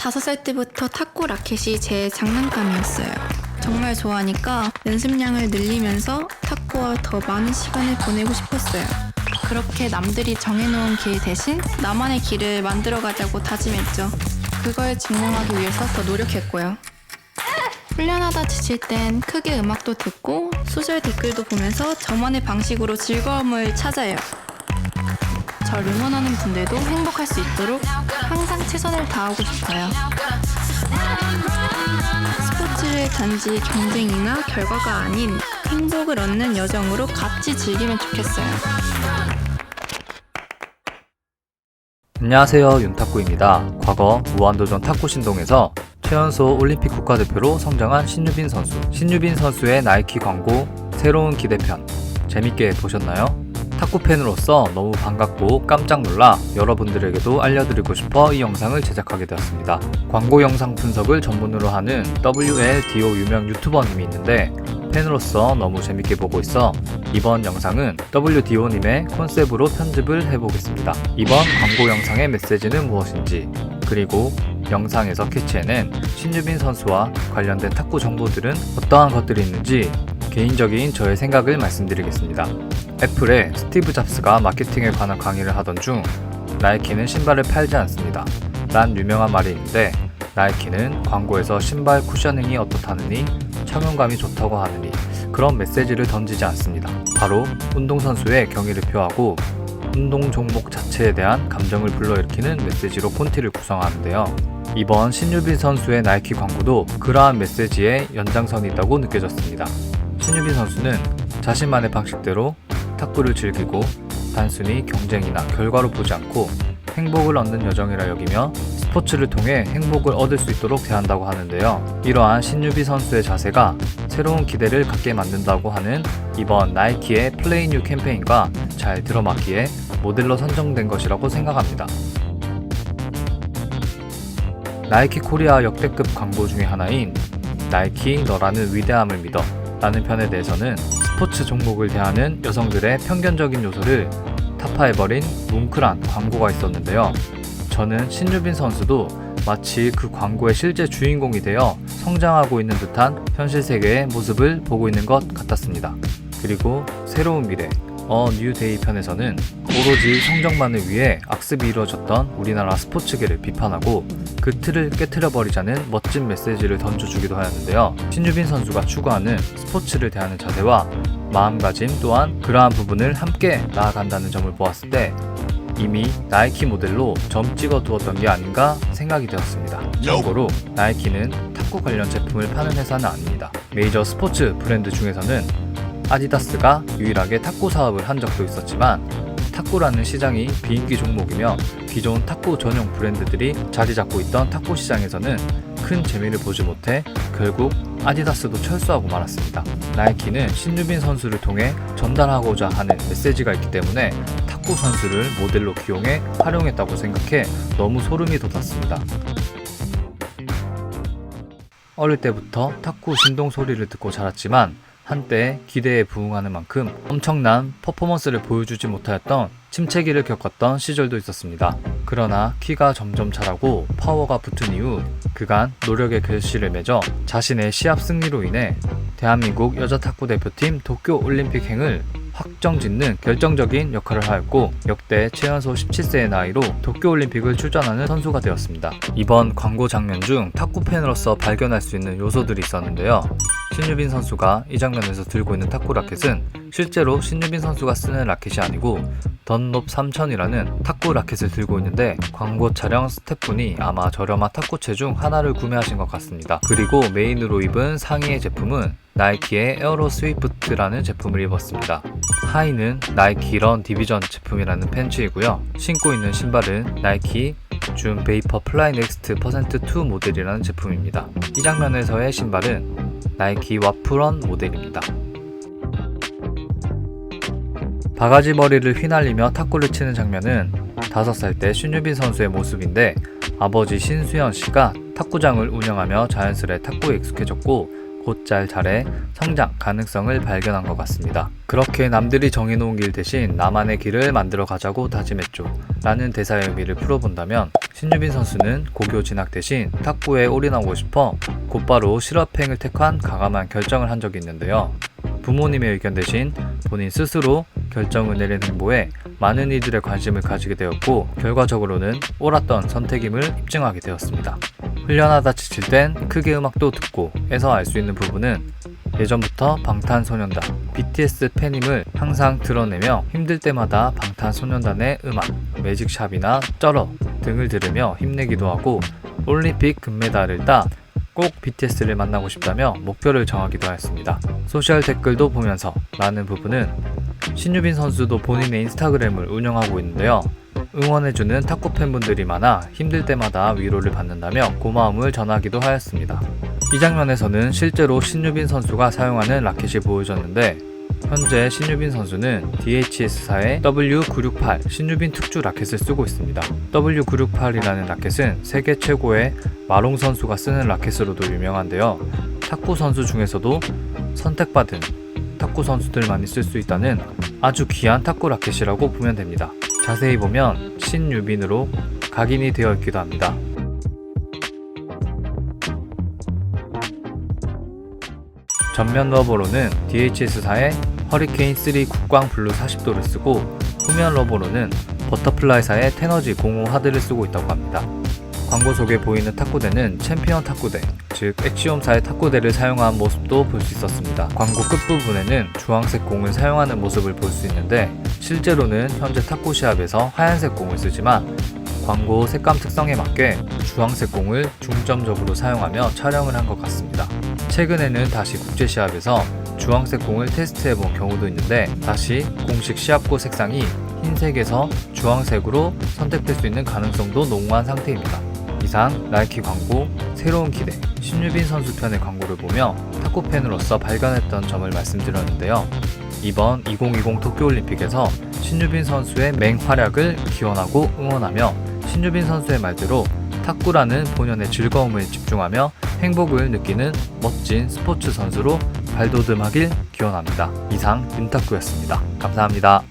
5살 때부터 탁구 라켓이 제 장난감이었어요. 정말 좋아하니까 연습량을 늘리면서 탁구와 더 많은 시간을 보내고 싶었어요. 그렇게 남들이 정해놓은 길 대신 나만의 길을 만들어가자고 다짐했죠. 그걸 증명하기 위해서 더 노력했고요. 훈련하다 지칠 땐 크게 음악도 듣고 소셜 댓글도 보면서 저만의 방식으로 즐거움을 찾아요. 절 응원하는 분들도 행복할 수 있도록 항상 최선을 다하고 싶어요. 스포츠를 단지 경쟁이나 결과가 아닌 행복을 얻는 여정으로 같이 즐기면 좋겠어요. 안녕하세요, 윤탁구입니다. 과거 무한도전 탁구 신동에서 최연소 올림픽 국가대표로 성장한 신유빈 선수. 신유빈 선수의 나이키 광고 새로운 기대편 재밌게 보셨나요? 탁구 팬으로서 너무 반갑고 깜짝 놀라 여러분들에게도 알려드리고 싶어 이 영상을 제작하게 되었습니다. 광고 영상 분석을 전문으로 하는 WLDO 유명 유튜버님이 있는데 팬으로서 너무 재밌게 보고 있어 이번 영상은 WDO님의 컨셉으로 편집을 해보겠습니다. 이번 광고 영상의 메시지는 무엇인지, 그리고 영상에서 캐치해낸 신유빈 선수와 관련된 탁구 정보들은 어떠한 것들이 있는지 개인적인 저의 생각을 말씀드리겠습니다. 애플의 스티브 잡스가 마케팅에 관한 강의를 하던 중 나이키는 신발을 팔지 않습니다 란 유명한 말이 있는데, 나이키는 광고에서 신발 쿠셔닝이 어떻다느니 착용감이 좋다고 하느니 그런 메시지를 던지지 않습니다. 바로 운동선수의 경의를 표하고 운동 종목 자체에 대한 감정을 불러일으키는 메시지로 콘티를 구성하는데요. 이번 신유빈 선수의 나이키 광고도 그러한 메시지의 연장선이 있다고 느껴졌습니다. 신유빈 선수는 자신만의 방식대로 탁구를 즐기고 단순히 경쟁이나 결과로 보지 않고 행복을 얻는 여정이라 여기며 스포츠를 통해 행복을 얻을 수 있도록 대한다고 하는데요. 이러한 신유빈 선수의 자세가 새로운 기대를 갖게 만든다고 하는 이번 나이키의 플레이 뉴 캠페인과 잘 들어맞기에 모델로 선정된 것이라고 생각합니다. 나이키 코리아 역대급 광고 중에 하나인 나이키 너라는 위대함을 믿어 라는 편에 대해서는 스포츠 종목을 대하는 여성들의 편견적인 요소를 타파해버린 뭉클한 광고가 있었는데요. 저는 신유빈 선수도 마치 그 광고의 실제 주인공이 되어 성장하고 있는 듯한 현실 세계의 모습을 보고 있는 것 같았습니다. 그리고 새로운 미래 뉴 데이 편에서는 오로지 성적만을 위해 악습이 이루어졌던 우리나라 스포츠계를 비판하고 그 틀을 깨트려버리자는 멋진 메시지를 던져주기도 하였는데요. 신유빈 선수가 추구하는 스포츠를 대하는 자세와 마음가짐 또한 그러한 부분을 함께 나아간다는 점을 보았을 때 이미 나이키 모델로 점 찍어 두었던 게 아닌가 생각이 되었습니다. 참고로 나이키는 탁구 관련 제품을 파는 회사는 아닙니다. 메이저 스포츠 브랜드 중에서는 아디다스가 유일하게 탁구 사업을 한 적도 있었지만 탁구라는 시장이 비인기 종목이며 기존 탁구 전용 브랜드들이 자리 잡고 있던 탁구 시장에서는 큰 재미를 보지 못해 결국 아디다스도 철수하고 말았습니다. 나이키는 신유빈 선수를 통해 전달하고자 하는 메시지가 있기 때문에 탁구 선수를 모델로 기용해 활용했다고 생각해 너무 소름이 돋았습니다. 어릴 때부터 탁구 신동 소리를 듣고 자랐지만 한때 기대에 부응하는 만큼 엄청난 퍼포먼스를 보여주지 못하였던 침체기를 겪었던 시절도 있었습니다. 그러나 키가 점점 자라고 파워가 붙은 이후 그간 노력의 결실을 맺어 자신의 시합 승리로 인해 대한민국 여자 탁구 대표팀 도쿄올림픽행을 확정짓는 결정적인 역할을 하였고 역대 최연소 17세의 나이로 도쿄올림픽을 출전하는 선수가 되었습니다. 이번 광고 장면 중 탁구 팬으로서 발견할 수 있는 요소들이 있었는데요. 신유빈 선수가 이 장면에서 들고 있는 탁구 라켓은 실제로 신유빈 선수가 쓰는 라켓이 아니고 던롭 3000이라는 탁구 라켓을 들고 있는데 광고 촬영 스태프분이 아마 저렴한 탁구채 중 하나를 구매하신 것 같습니다. 그리고 메인으로 입은 상의의 제품은 나이키의 에어로 스위프트라는 제품을 입었습니다. 하의는 나이키 런 디비전 제품이라는 팬츠이고요. 신고 있는 신발은 나이키 준 베이퍼 플라이 넥스트 %2 모델이라는 제품입니다. 이 장면에서의 신발은 나이키 와프런 모델입니다. 바가지 머리를 휘날리며 탁구를 치는 장면은 5살 때 신유빈 선수의 모습인데 아버지 신수연 씨가 탁구장을 운영하며 자연스레 탁구에 익숙해졌고 곧잘 자래 성장 가능성을 발견한 것 같습니다. 그렇게 남들이 정해놓은 길 대신 나만의 길을 만들어 가자고 다짐했죠 라는 대사의 의미를 풀어본다면 신유빈 선수는 고교 진학 대신 탁구에 올인하고 싶어 곧바로 실업행을 택한 과감한 결정을 한 적이 있는데요. 부모님의 의견 대신 본인 스스로 결정을 내린 행보에 많은 이들의 관심을 가지게 되었고, 결과적으로는 옳았던 선택임을 입증하게 되었습니다. 훈련하다 지칠 땐 크게 음악도 듣고 에서 알 수 있는 부분은 예전부터 방탄소년단, BTS 팬임을 항상 드러내며 힘들 때마다 방탄소년단의 음악, 매직샵이나 쩔어 등을 들으며 힘내기도 하고, 올림픽 금메달을 따 꼭 BTS를 만나고 싶다며 목표를 정하기도 하였습니다. 소셜 댓글도 보면서 라는 부분은 신유빈 선수도 본인의 인스타그램을 운영하고 있는데요. 응원해주는 탁구 팬분들이 많아 힘들 때마다 위로를 받는다며 고마움을 전하기도 하였습니다. 이 장면에서는 실제로 신유빈 선수가 사용하는 라켓이 보여졌는데, 현재 신유빈 선수는 DHS사의 W968 신유빈 특주 라켓을 쓰고 있습니다. W968이라는 라켓은 세계 최고의 마롱 선수가 쓰는 라켓으로도 유명한데요. 탁구 선수 중에서도 선택받은 탁구 선수들만이 쓸 수 있다는 아주 귀한 탁구 라켓이라고 보면 됩니다. 자세히 보면 신유빈으로 각인이 되어 있기도 합니다. 전면 러버로는 DHS사의 허리케인3 국광 블루 40도를 쓰고, 후면 러버로는 버터플라이사의 테너지 05 하드를 쓰고 있다고 합니다. 광고 속에 보이는 탁구대는 챔피언 탁구대, 즉 엑시옴사의 탁구대를 사용한 모습도 볼 수 있었습니다. 광고 끝부분에는 주황색 공을 사용하는 모습을 볼 수 있는데, 실제로는 현재 탁구 시합에서 하얀색 공을 쓰지만 광고 색감 특성에 맞게 주황색 공을 중점적으로 사용하며 촬영을 한 것 같습니다. 최근에는 다시 국제시합에서 주황색 공을 테스트해본 경우도 있는데, 다시 공식 시합구 색상이 흰색에서 주황색으로 선택될 수 있는 가능성도 농후한 상태입니다. 이상 나이키 광고 새로운 기대 신유빈 선수 편의 광고를 보며 탁구 팬으로서 발견했던 점을 말씀드렸는데요. 이번 2020 도쿄올림픽에서 신유빈 선수의 맹활약을 기원하고 응원하며, 신유빈 선수의 말대로 탁구라는 본연의 즐거움을 집중하며 행복을 느끼는 멋진 스포츠 선수로 발돋움하길 기원합니다. 이상 윤탁구였습니다. 감사합니다.